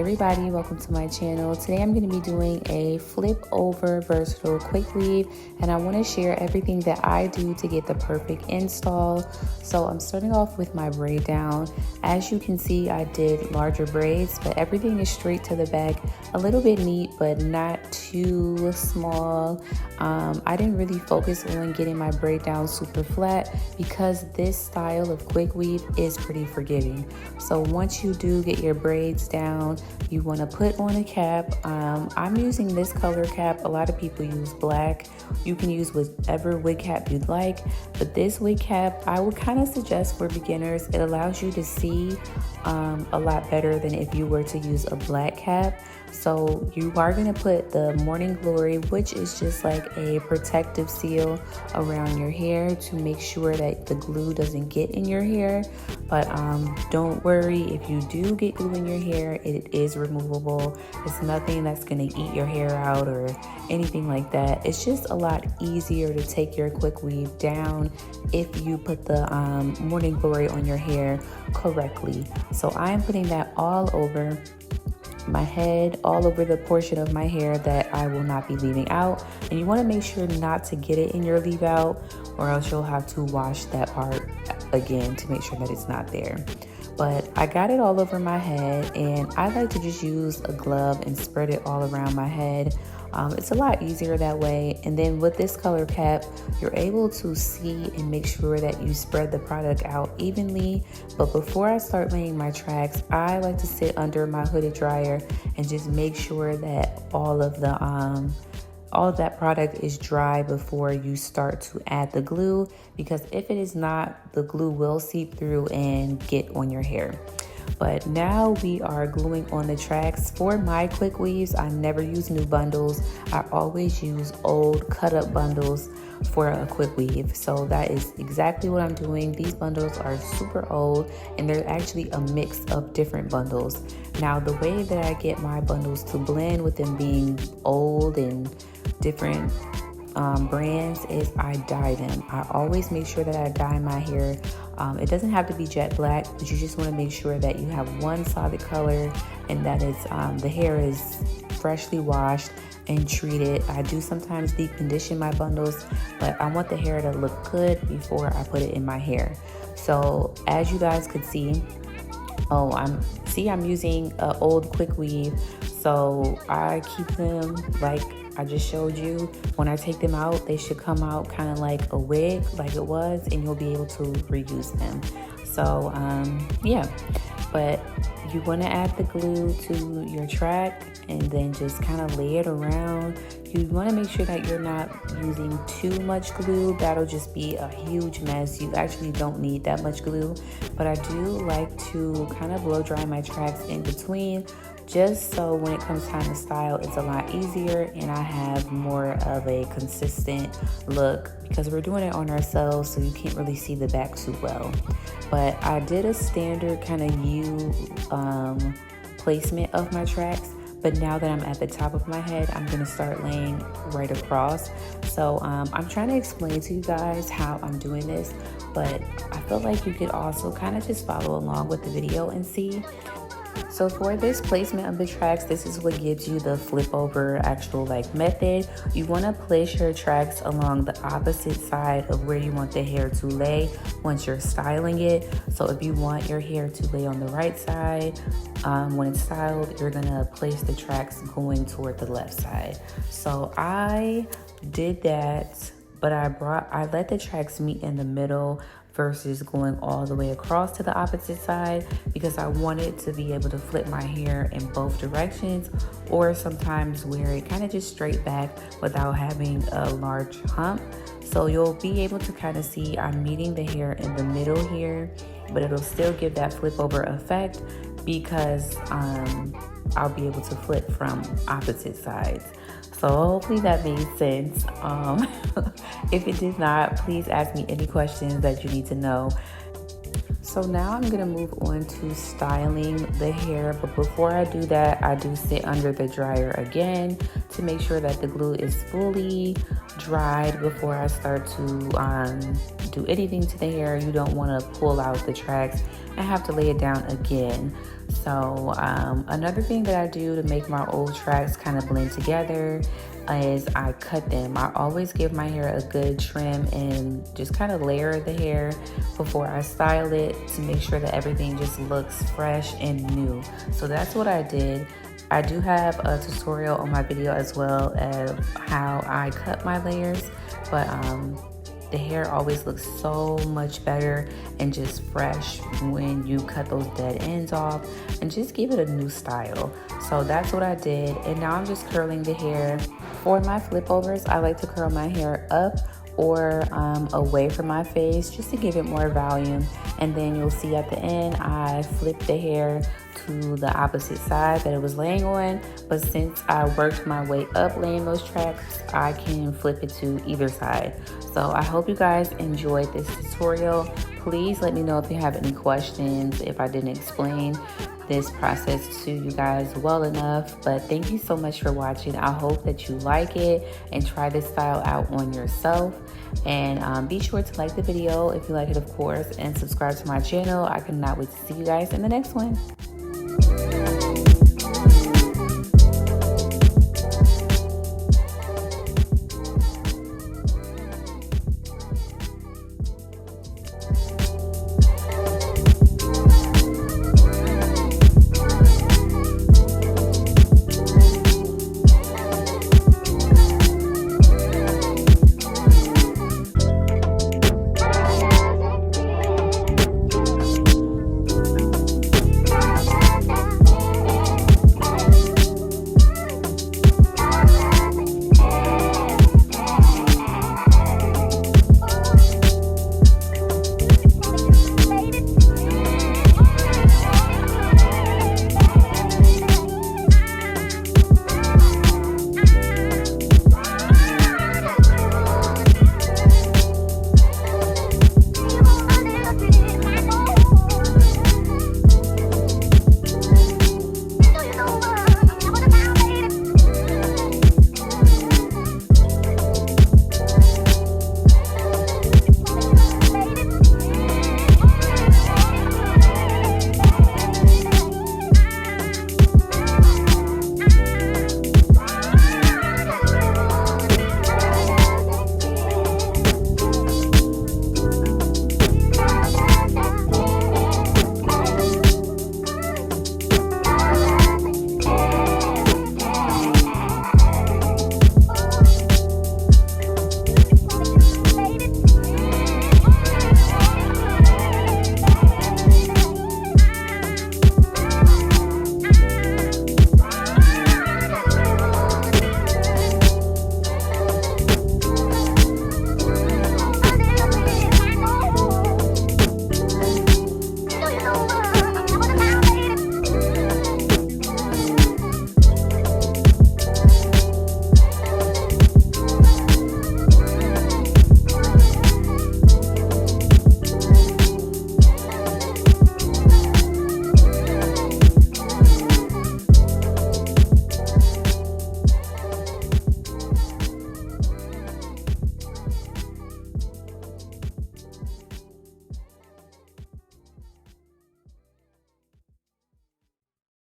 everybody, welcome to my channel. Today I'm going to be doing a flip over versatile quick weave, and I want to share everything that I do to get the perfect install. So I'm starting off with my braid down. As you can see, I did larger braids, but everything is straight to the back, a little bit neat but not too small. I didn't really focus on getting my braid down super flat because this style of quick weave is pretty forgiving. So once you do get your braids down, you want to put on a cap. I'm using this color cap. A lot of people use black. You can use whatever wig cap you'd like, but this wig cap I would kind of suggest for beginners. It allows you to see a lot better than if you were to use a black cap. So you are going to put the Morning Glory, which is just like a protective seal around your hair to make sure that the glue doesn't get in your hair. But don't worry, if you do get glue in your hair, it is removable. It's nothing that's going to eat your hair out or anything like that. It's just a lot easier to take your quick weave down if you put the Morning Glory on your hair correctly. So I am putting that all over my head, all over the portion of my hair that I will not be leaving out. And you want to make sure not to get it in your leave out, or else you'll have to wash that part again to make sure that it's not there. But I got it all over my head, and I like to just use a glove and spread it all around my head. It's a lot easier that way. And then with this color cap, you're able to see and make sure that you spread the product out evenly. But before I start laying my tracks, I like to sit under my hooded dryer and just make sure that all of that product is dry before you start to add the glue, because if it is not, the glue will seep through and get on your hair. But now we are gluing on the tracks. For my quick weaves, I never use new bundles. I always use old cut up bundles for a quick weave. So that is exactly what I'm doing. These bundles are super old, and they're actually a mix of different bundles. Now the way that I get my bundles to blend with them being old and different brands is I dye them. I always make sure that I dye my hair. It doesn't have to be jet black, but you just want to make sure that you have one solid color and that it's the hair is freshly washed and treated. I do sometimes deep condition my bundles, but I want the hair to look good before I put it in my hair. So as you guys could see, I'm using an old quick weave, so I keep them like I just showed you. When I take them out, they should come out kind of like a wig, like it was, and you'll be able to reuse them. So yeah, but you want to add the glue to your track and then just kind of lay it around. You want to make sure that you're not using too much glue. That'll just be a huge mess. You actually don't need that much glue, but I do like to kind of blow dry my tracks in between, just so when it comes time to style, it's a lot easier and I have more of a consistent look, because we're doing it on ourselves, so you can't really see the back too well. But I did a standard kind of U placement of my tracks, but now that I'm at the top of my head, I'm gonna start laying right across. So I'm trying to explain to you guys how I'm doing this, but I feel like you could also kind of just follow along with the video and see. So for this placement of the tracks, this is what gives you the flip over actual method. You want to place your tracks along the opposite side of where you want the hair to lay once you're styling it. So if you want your hair to lay on the right side, when it's styled, you're gonna place the tracks going toward the left side. So I did that, but I let the tracks meet in the middle versus going all the way across to the opposite side, because I wanted to be able to flip my hair in both directions, or sometimes wear it kind of just straight back without having a large hump. So you'll be able to kind of see I'm meeting the hair in the middle here, but it'll still give that flip over effect because I'll be able to flip from opposite sides. So hopefully that made sense. If it did not, please ask me any questions that you need to know. So now I'm gonna move on to styling the hair, but before I do that, I do sit under the dryer again to make sure that the glue is fully dried before I start to do anything to the hair, you don't want to pull out the tracks and have to lay it down again. So another thing that I do to make my old tracks kind of blend together is I cut them. I always give my hair a good trim and just kind of layer the hair before I style it to make sure that everything just looks fresh and new. So that's what I did. I do have a tutorial on my video as well of how I cut my layers, but the hair always looks so much better and just fresh when you cut those dead ends off and just give it a new style. So that's what I did, and now I'm just curling the hair. For my flip overs, I like to curl my hair up or away from my face just to give it more volume, and then you'll see at the end I flip the hair to the opposite side that it was laying on, but since I worked my way up laying those tracks, I can flip it to either side. So I hope you guys enjoyed this tutorial. Please let me know if you have any questions, if I didn't explain this process to you guys well enough. But thank you so much for watching. I hope that you like it and try this style out on yourself. And be sure to like the video if you like it, of course, and subscribe to my channel. I cannot wait to see you guys in the next one.